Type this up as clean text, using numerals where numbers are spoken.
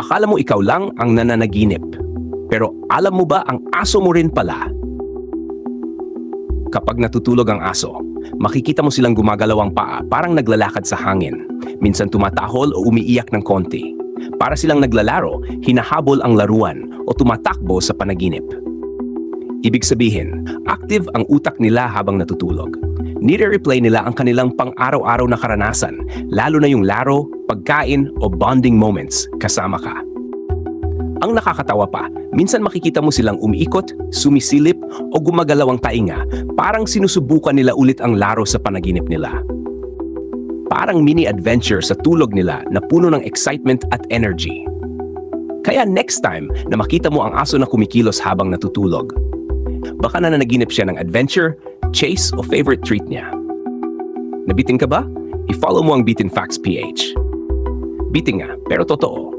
Akala mo ikaw lang ang nananaginip. Pero alam mo ba ang aso mo rin pala? Kapag natutulog ang aso, makikita mo silang gumagalaw ang paa parang naglalakad sa hangin. Minsan tumatahol o umiiyak ng konti. Para silang naglalaro, hinahabol ang laruan o tumatakbo sa panaginip. Ibig sabihin, active ang utak nila habang natutulog. Nire-replay nila ang kanilang pang-araw-araw na karanasan, lalo na yung laro, pagkain o bonding moments kasama ka. Ang nakakatawa pa, minsan makikita mo silang umiikot, sumisilip o gumagalaw ang tainga, parang sinusubukan nila ulit ang laro sa panaginip nila. Parang mini-adventure sa tulog nila na puno ng excitement at energy. Kaya next time na makita mo ang aso na kumikilos habang natutulog, baka nananaginip siya ng adventure, chase o favorite treat niya. Nabitin ka ba? I-follow mo ang Bitin Facts PH. Bitin nga, pero totoo.